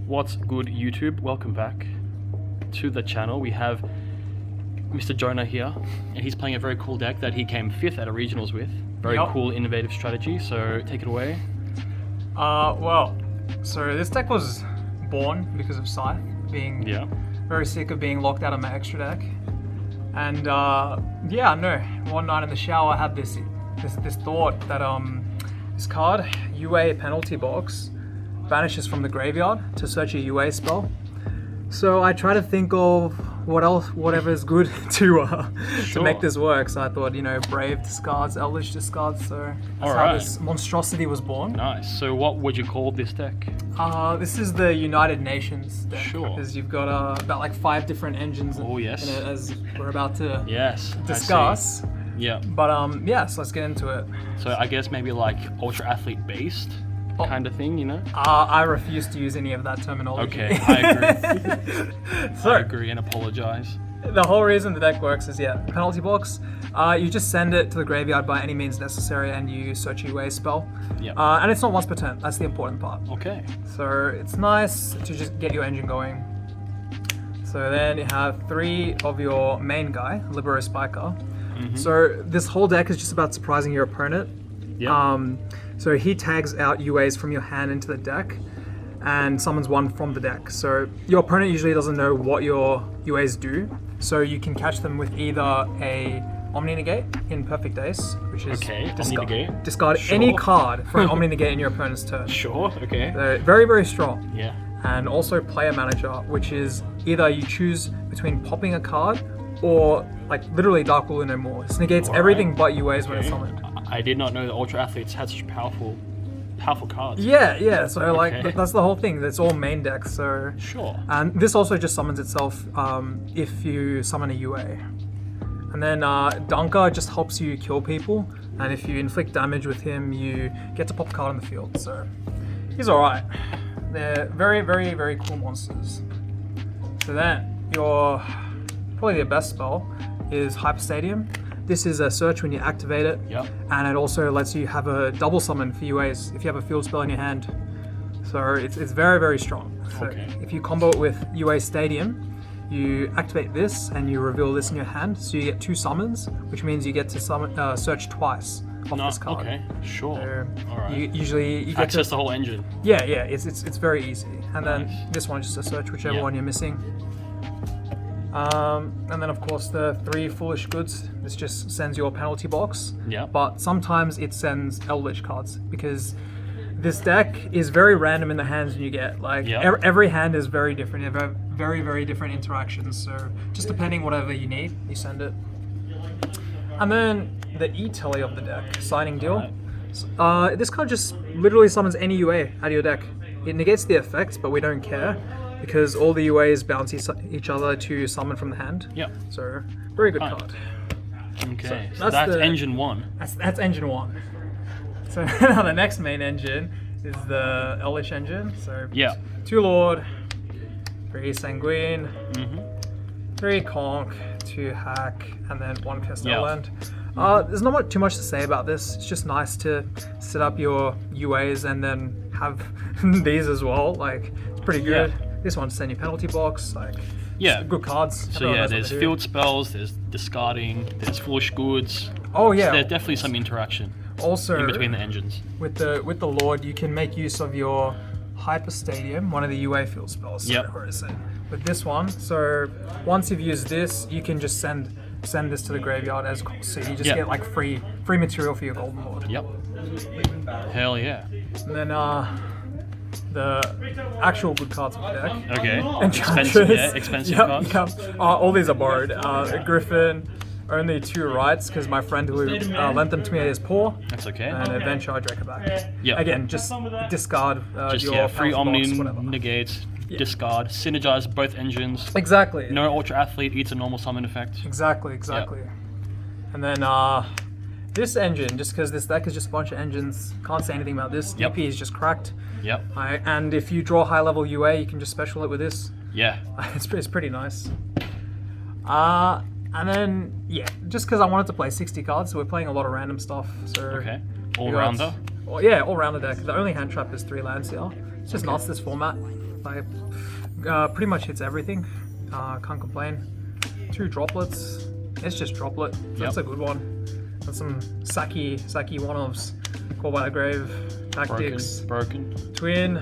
What's good, YouTube? Welcome back to the channel. We have Mr. Jonah here, and he's playing a very cool deck that he came 5th at a regionals with. Very cool, innovative strategy, so take it away. So this deck was born because of Scythe being very sick of being locked out of my extra deck. And one night in the shower I had this thought that this card, UA Penalty Box, banishes from the graveyard to search a UA spell. So I try to think of whatever is good to make this work. So I thought, Brave discards, Eldritch discards. So that's how this monstrosity was born. Nice. So what would you call this deck? This is the United Nations deck. Sure. Because you've got about like 5 different engines in it, as we're about to discuss. Yeah. But so let's get into it. So I guess maybe like Ultra Athlete based kind of thing, I refuse to use any of that terminology. Okay, I agree. I agree and apologize. The whole reason the deck works is, Penalty Box. You just send it to the graveyard by any means necessary and you search a UA spell. Yeah. And it's not once per turn. That's the important part. Okay. So it's nice to just get your engine going. So then you have 3 of your main guy, Libero Spiker. Mm-hmm. So this whole deck is just about surprising your opponent. Yeah. So he tags out UAs from your hand into the deck and summons one from the deck. So your opponent usually doesn't know what your UAs do. So you can catch them with either a Omni Negate in Perfect Ace, which is discard any card for an Omni Negate in your opponent's turn. Sure, okay. Very, very strong. Yeah. And also Player Manager, which is either you choose between popping a card or like literally Dark Ruler No More. This negates everything but UAs when it's summoned. I did not know that Ultra Athletes had such powerful cards. Yeah. So that's the whole thing. It's all main deck. So sure. And this also just summons itself if you summon a UA. And then Dunker just helps you kill people. And if you inflict damage with him, you get to pop a card on the field. So he's alright. They're very, very, very cool monsters. So then probably the best spell is Hyper Stadium. This is a search when you activate it, and it also lets you have a double summon for UAs if you have a field spell in your hand. So it's very, very strong. So if you combo it with UA Stadium, you activate this and you reveal this in your hand, so you get 2 summons, which means you get to search twice off this card. Okay, sure. So all right. You get access the whole engine. Yeah. It's very easy. And then this one just a search whichever one you're missing. And then of course the 3 Foolish Goods, this just sends your Penalty Box. Yeah. But sometimes it sends Eldritch cards because this deck is very random in the hands you get. Like every hand is very different. You have very, very different interactions. So just depending whatever you need, you send it. And then the E-Telly of the deck, Signing Deal. This card just literally summons any UA out of your deck. It negates the effects, but we don't care, because all the UAs bounce each other to summon from the hand. Yeah. So, very good card. Okay, so that's engine 1. That's engine 1. So now the next main engine is the Eldritch engine. So 2 Lord, 3 Sanguine, 3 Conk, 2 Hack, and then 1 Castell Land. There's not too much to say about this. It's just nice to set up your UAs and then have these as well. Like, it's pretty good. This one's send you Penalty Box, good cards. So there's field spells, there's discarding, there's Foolish Goods. Oh yeah. So there's definitely some interaction. Also, in between the engines. With the Lord, you can make use of your Hyper Stadium, one of the UA field spells. Where is it? With this one, so once you've used this, you can just send this to the graveyard as cost. So you just get like free material for your Golden Lord. Yep. Hell yeah. And then the actual good cards of the deck. Okay. Expensive cards. All these are borrowed. Griffin, only 2 rights because my friend who lent them to me is poor. That's okay. And Adventure, I drink it back. Yeah. Again, just discard your free Omni box, Negates, discard, synergize both engines. Exactly. No Ultra Athlete eats a normal summon effect. Exactly. Yep. And then this engine, just because this deck is just a bunch of engines, can't say anything about this. DP is just cracked. Yep. And if you draw high level UA, you can just special it with this. Yeah. It's pretty nice. And then, just because I wanted to play 60 cards, so we're playing a lot of random stuff. So all-rounder? All-rounder deck. The only hand trap is 3 lands here. It's just nuts, this format. Like, pretty much hits everything. Can't complain. 2 droplets. It's just droplet. That's a good one. That's some Saki one-offs. Call by the Grave, Tactics, Broken. Twin,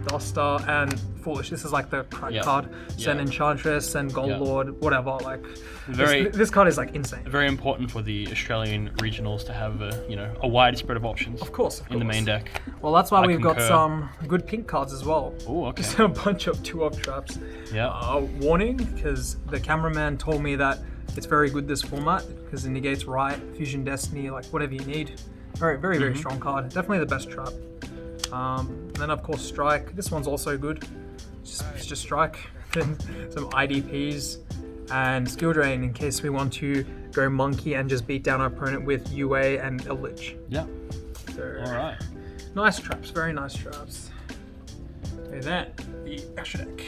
Duster, and Foolish. This is like the crack card. Send Enchantress, send Gold Lord, whatever. Like, this card is like insane. Very important for the Australian regionals to have a wide spread of options. Of course. In the main deck. Well, that's why we've got some good pink cards as well. Oh, okay. Just a bunch of 2-off traps. Yeah. Warning, because the cameraman told me that it's very good this format because it negates Right, Fusion Destiny, like whatever you need. Very strong card. Definitely the best trap. And then of course Strike. This one's also good. It's just Strike. Then some IDPs and Skill Drain in case we want to go Monkey and just beat down our opponent with UA and Eldritch. Yeah. So, all right. Nice traps. Very nice traps. Okay, then the extra deck.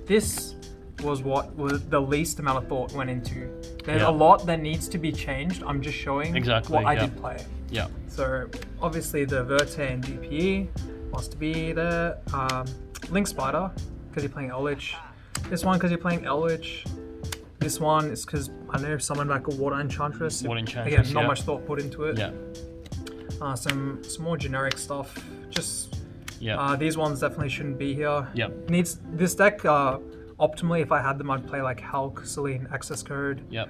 This was what was the least amount of thought went into. There's a lot that needs to be changed. I'm just showing what I did play. Yeah. So obviously the Verte and DPE must be there. Link Spider because you're playing Eldritch. This one because you're playing Eldritch. This one is because I know someone like a Water Enchantress. Again, not much thought put into it. Yeah. Some more generic stuff. Just these ones definitely shouldn't be here. Yeah. Needs this deck. Optimally, if I had them, I'd play like Hulk, Celine, Access Code. Yep.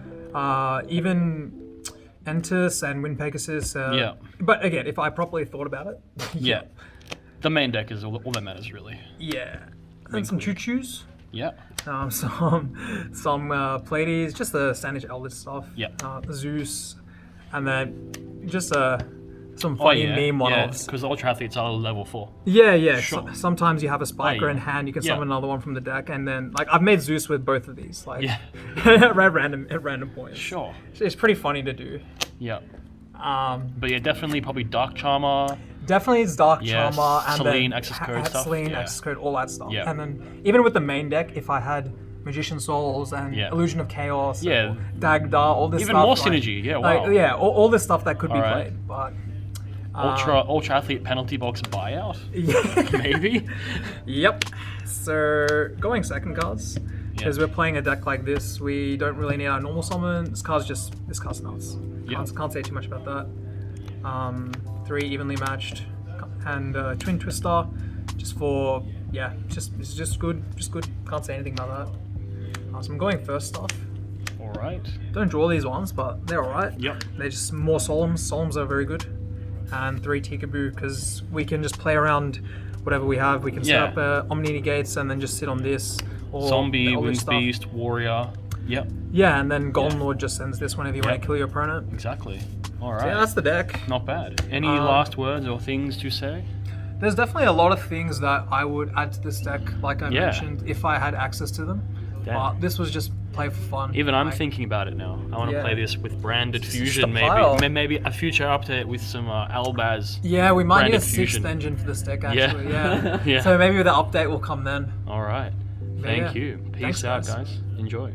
Even Entis and Wind Pegasus. But again, if I properly thought about it. Yeah. The main deck is all that matters, really. Yeah. And some choo-choos. Yeah. Some Pleiades, just the standard Eldritch stuff. Yeah. Zeus, and then just some funny meme one-offs. Because Ultra Athletes are level 4. Yeah. Sure. Sometimes you have a Spiker in hand, you can summon another one from the deck, and then like I've made Zeus with both of these, like at random points. Sure. So it's pretty funny to do. Yeah. But yeah, definitely probably Dark Charmer. Definitely it's Dark Charmer and Celine, then Access Code stuff. Celine, Access Code, all that stuff. Yeah. And then even with the main deck, if I had Magician Souls and Illusion of Chaos, Dagda, all this even stuff. More synergy, wow. All this stuff that could be played. But Ultra Athlete penalty box buyout? Maybe? Yep. So going second cards. Because we're playing a deck like this, we don't really need our normal summon. This card's nuts. Can't say too much about that. 3 evenly matched, and Twin Twister, just for it's just good. Can't say anything about that. So I'm going first stuff. All right. Don't draw these ones, but they're all right. Yep. They're just more Solemns. Solemns are very good, and 3 Tikaboo because we can just play around whatever we have. We can set up Omni Negates and then just sit on this. Or Zombie, Winged Beast, Warrior. Yep. Yeah, and then Golden Lord just sends this whenever you want to kill your opponent. Exactly. All right. So yeah, that's the deck. Not bad. Any last words or things to say? There's definitely a lot of things that I would add to this deck, like I mentioned, if I had access to them. But this was just play for fun. Even I'm thinking about it now. I want to play this with branded Fusion, maybe a future update with some Albaz. Yeah, we might need a 6th Fusion. engine for this deck, actually. Yeah. Yeah. So maybe the update will come then. All right. Thank you. Peace out, guys. Enjoy.